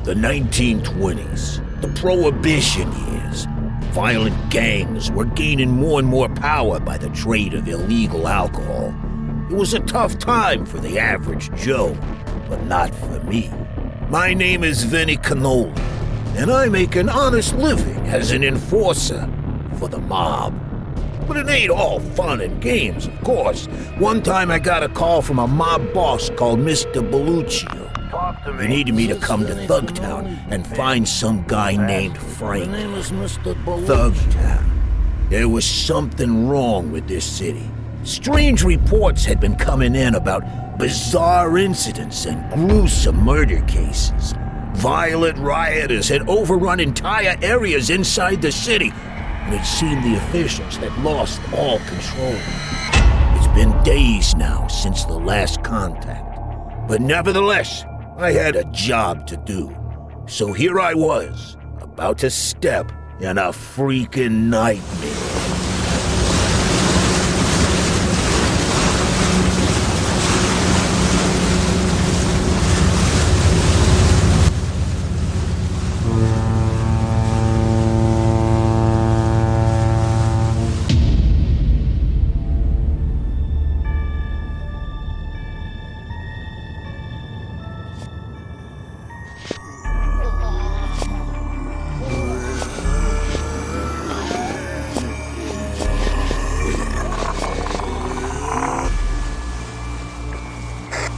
The 1920s, the Prohibition years. Violent gangs were gaining more and more power by the trade of illegal alcohol. It was a tough time for the average Joe, but not for me. My name is Gore Cannoli, and I make an honest living as an enforcer for the mob. But it ain't all fun and games, of course. One time I got a call from a mob boss called Mr. Belluccio. He needed me to come to Thugtown and find some guy named Frank. My name is Mr. Belluccio. Thugtown. There was something wrong with this city. Strange reports had been coming in about bizarre incidents and gruesome murder cases. Violent rioters had overrun entire areas inside the city, and it seemed the officials had lost all control. It's been days now since the last contact, but nevertheless, I had a job to do. So here I was, about to step in a freaking nightmare.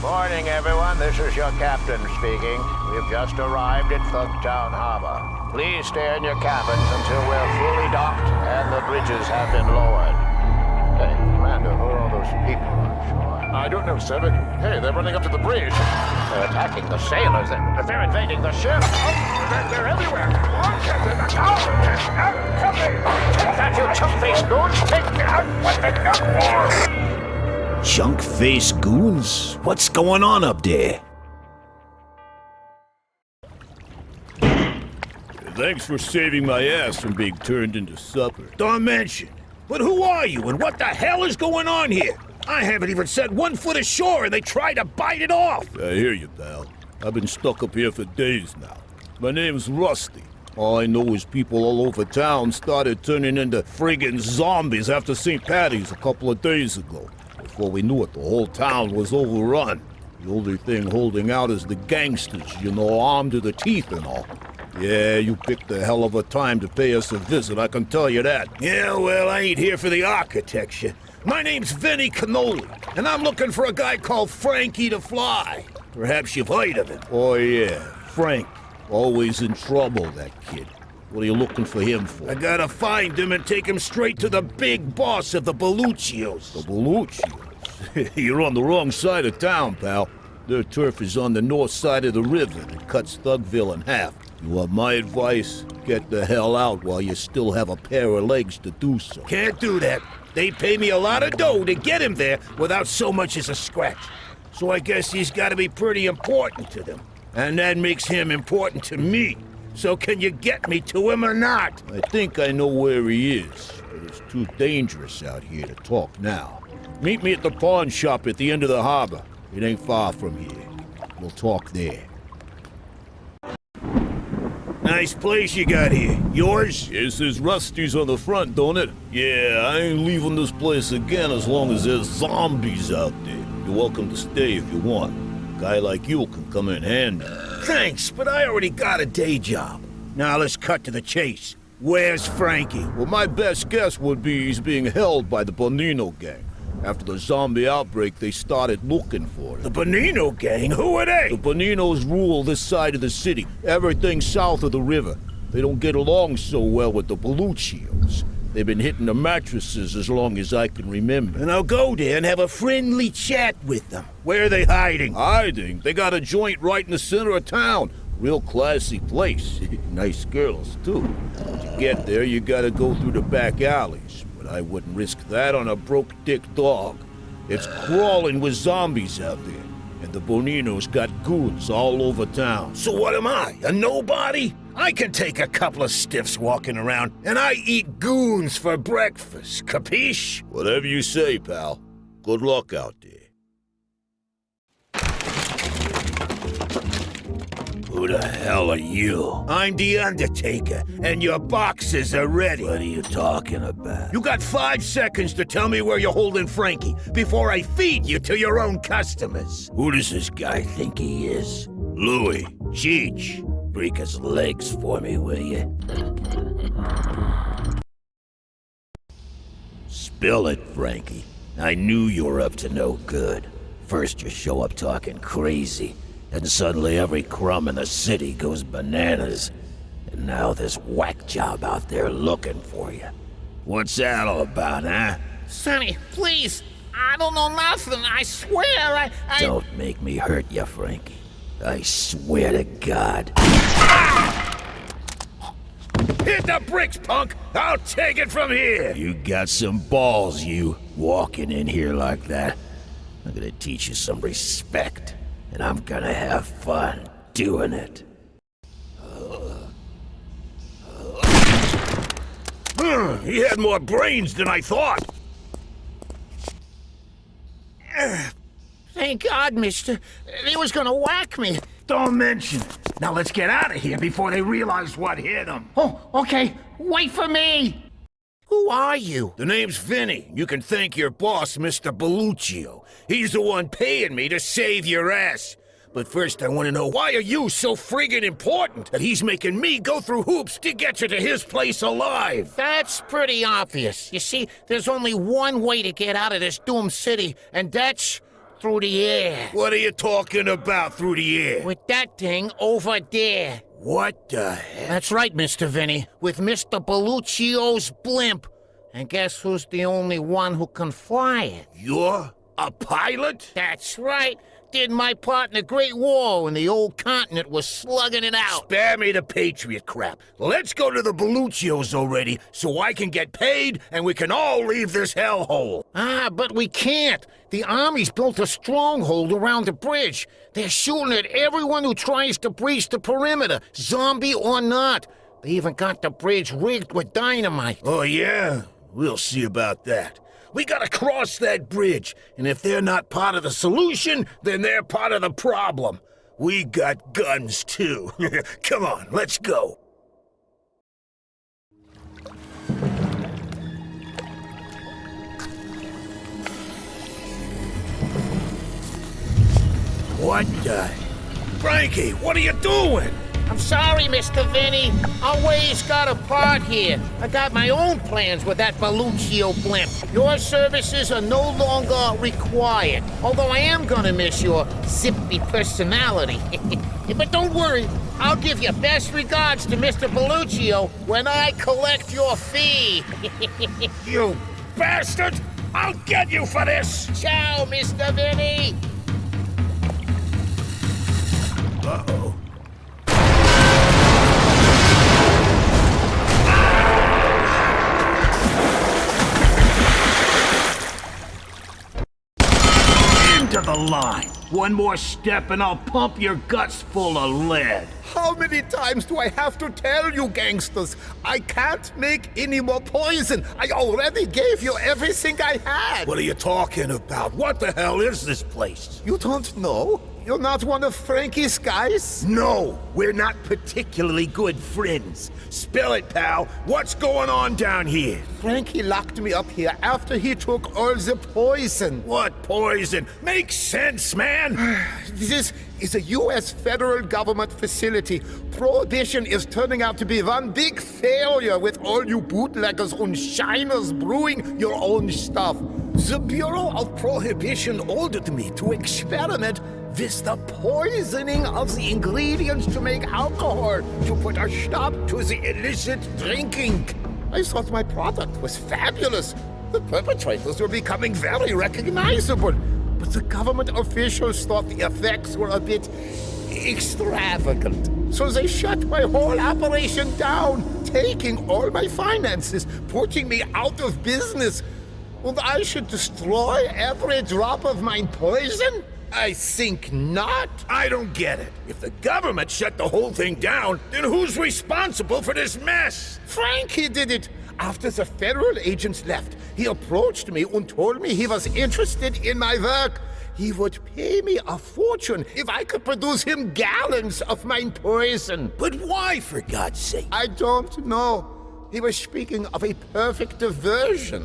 Morning, everyone. This is your captain speaking. We've just arrived at Thugtown Harbor. Please stay in your cabins until we're fully docked and the bridges have been lowered. Hey, Commander, who are all those people on shore? I don't know, sir, but hey, they're running up to the bridge. They're attacking the sailors. They're invading the ship. They're everywhere. Look at them. Help me. Take that, you chump-faced goons. Take that. Junk-faced goons? What's going on up there? Thanks for saving my ass from being turned into supper. Don't mention. But who are you and what the hell is going on here? I haven't even set 1 foot ashore and they tried to bite it off. I hear you, pal. I've been stuck up here for days now. My name's Rusty. All I know is people all over town started turning into friggin' zombies after St. Patty's a couple of days ago. Before we knew it, the whole town was overrun. The only thing holding out is the gangsters, you know, armed to the teeth and all. Yeah, you picked a hell of a time to pay us a visit, I can tell you that. Yeah, well, I ain't here for the architecture. My name's Gore Cannoli, and I'm looking for a guy called Frankie the Fly. Perhaps you've heard of him. Oh yeah, Frank. Always in trouble, that kid. What are you looking for him for? I gotta find him and take him straight to the big boss of the Belluccios. The Belluccios? You're on the wrong side of town, pal. Their turf is on the north side of the river that cuts Thugville in half. You want my advice? Get the hell out while you still have a pair of legs to do so. Can't do that. They pay me a lot of dough to get him there without so much as a scratch. So I guess he's gotta be pretty important to them. And that makes him important to me. So can you get me to him or not? I think I know where he is, but it's too dangerous out here to talk now. Meet me at the pawn shop at the end of the harbor. It ain't far from here. We'll talk there. Nice place you got here. Yours? It says Rusty's on the front, don't it? Yeah, I ain't leaving this place again as long as there's zombies out there. You're welcome to stay if you want. A guy like you can come in handy. Thanks, but I already got a day job. Now let's cut to the chase. Where's Frankie? Well, my best guess would be he's being held by the Bonino gang. After the zombie outbreak, they started looking for him. The Bonino gang? Who are they? The Boninos rule this side of the city, everything south of the river. They don't get along so well with the Belluccios. They've been hitting the mattresses as long as I can remember. And I'll go there and have a friendly chat with them. Where are they hiding? Hiding? They got a joint right in the center of town. Real classy place. Nice girls, too. To get there, you gotta go through the back alleys. But I wouldn't risk that on a broke-dick dog. It's crawling with zombies out there. And the Boninos got goons all over town. So what am I, a nobody? I can take a couple of stiffs walking around, and I eat goons for breakfast, capiche? Whatever you say, pal. Good luck out there. Who the hell are you? I'm the Undertaker, and your boxes are ready. What are you talking about? You got 5 seconds to tell me where you're holding Frankie before I feed you to your own customers. Who does this guy think he is? Louis, Cheech, break his legs for me, will you? Spill it, Frankie. I knew you were up to no good. First you show up talking crazy, and suddenly every crumb in the city goes bananas. And now this whack job out there looking for you. What's that all about, huh? Sonny, please! I don't know nothing, I swear, I... Don't make me hurt you, Frankie. I swear to God. Hit the bricks, punk! I'll take it from here! You got some balls, you, walking in here like that. I'm gonna teach you some respect, and I'm gonna have fun doing it. He had more brains than I thought. Thank God, mister. They was gonna whack me. Don't mention it. Now let's get out of here before they realize what hit them. Oh, okay. Wait for me! Who are you? The name's Vinny. You can thank your boss, Mr. Belluccio. He's the one paying me to save your ass. But first I want to know, why are you so friggin' important that he's making me go through hoops to get you to his place alive? That's pretty obvious. You see, there's only one way to get out of this doomed city, and that's through the air. What are you talking about through the air? With that thing over there. What the hell? That's right, Mr. Vinny. With Mr. Belluccio's blimp. And guess who's the only one who can fly it? You're a pilot? That's right. Did my part in the Great War when the old continent was slugging it out. Spare me the Patriot crap. Let's go to the Belluccios already so I can get paid and we can all leave this hellhole. Ah, but we can't. The Army's built a stronghold around the bridge. They're shooting at everyone who tries to breach the perimeter, zombie or not. They even got the bridge rigged with dynamite. Oh, yeah? We'll see about that. We gotta cross that bridge, and if they're not part of the solution, then they're part of the problem. We got guns, too. Come on, let's go. What the... Frankie, what are you doing? I'm sorry, Mr. Vinny. Our ways got apart here. I got my own plans with that Belluccio blimp. Your services are no longer required, although I am gonna miss your zippy personality. But don't worry, I'll give you best regards to Mr. Belluccio when I collect your fee. You bastard! I'll get you for this! Ciao, Mr. Vinny! Uh-oh. Into the line. One more step and I'll pump your guts full of lead. How many times do I have to tell you, gangsters? I can't make any more poison. I already gave you everything I had. What are you talking about? What the hell is this place? You don't know? You're not one of Frankie's guys? No, we're not particularly good friends. Spill it, pal. What's going on down here? Frankie locked me up here after he took all the poison. What poison? Makes sense, man. This is a U.S. federal government facility. Prohibition is turning out to be one big failure with all you bootleggers and shiners brewing your own stuff. The Bureau of Prohibition ordered me to experiment with the poisoning of the ingredients to make alcohol, to put a stop to the illicit drinking. I thought my product was fabulous. The perpetrators were becoming very recognizable. But the government officials thought the effects were a bit extravagant. So they shut my whole operation down, taking all my finances, putting me out of business. And I should destroy every drop of my poison? I think not. I don't get it. If the government shut the whole thing down, then who's responsible for this mess? Frankie did it. After the federal agents left, he approached me and told me he was interested in my work. He would pay me a fortune if I could produce him gallons of my poison. But why, for God's sake? I don't know. He was speaking of a perfect diversion.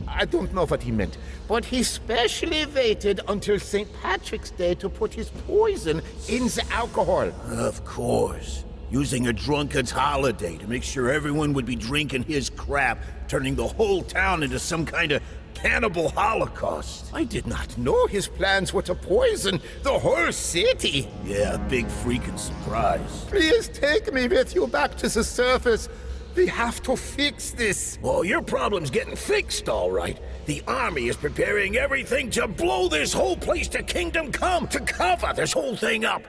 I don't know what he meant, but he specially waited until St. Patrick's Day to put his poison in the alcohol. Of course. Using a drunkard's holiday to make sure everyone would be drinking his crap, turning the whole town into some kind of cannibal holocaust. I did not know his plans were to poison the whole city. Yeah, a big freaking surprise. Please take me with you back to the surface. We have to fix this. Well, your problem's getting fixed, all right. The army is preparing everything to blow this whole place to Kingdom Come, to cover this whole thing up.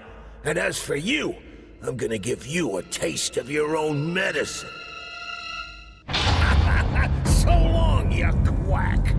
And as for you, I'm gonna give you a taste of your own medicine. So long, you quack.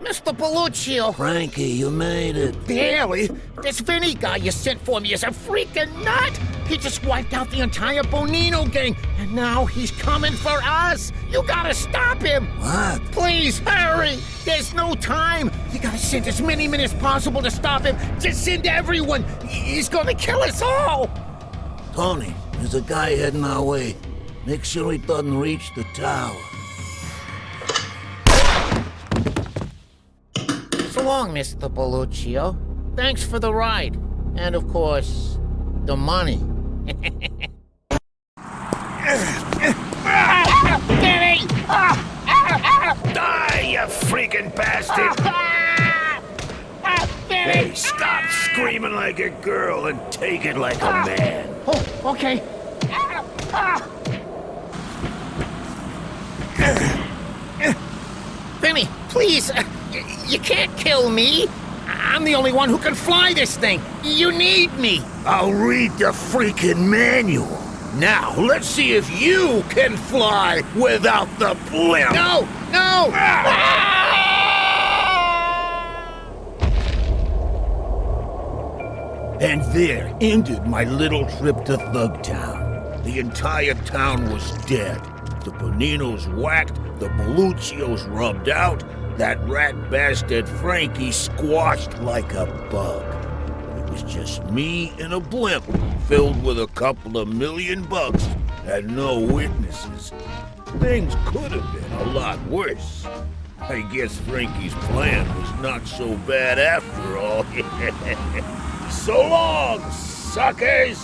Mr. Belluccio. Frankie, you made it. Barely. This Vinny guy you sent for me is a freaking nut. He just wiped out the entire Bonino gang, and now he's coming for us. You gotta stop him. What? Please, hurry. There's no time. You gotta send as many men as possible to stop him. Just send everyone. He's gonna kill us all. Tony, there's a guy heading our way. Make sure he doesn't reach the tower. So long, Mr. Belluccio. Thanks for the ride. And of course, the money. Vinny! Die, you freaking bastard! Hey, stop screaming like a girl and take it like a man. Oh, okay. Vinny, please, you can't kill me. I'm the only one who can fly this thing. You need me. I'll read the freaking manual. Now, let's see if you can fly without the blimp. No, no! And there ended my little trip to Thugtown. The entire town was dead. The Boninos whacked, the Belluccios rubbed out, that rat bastard Frankie squashed like a bug. It was just me in a blimp filled with a couple of $1 million and no witnesses. Things could have been a lot worse. I guess Frankie's plan was not so bad after all. So long, suckers!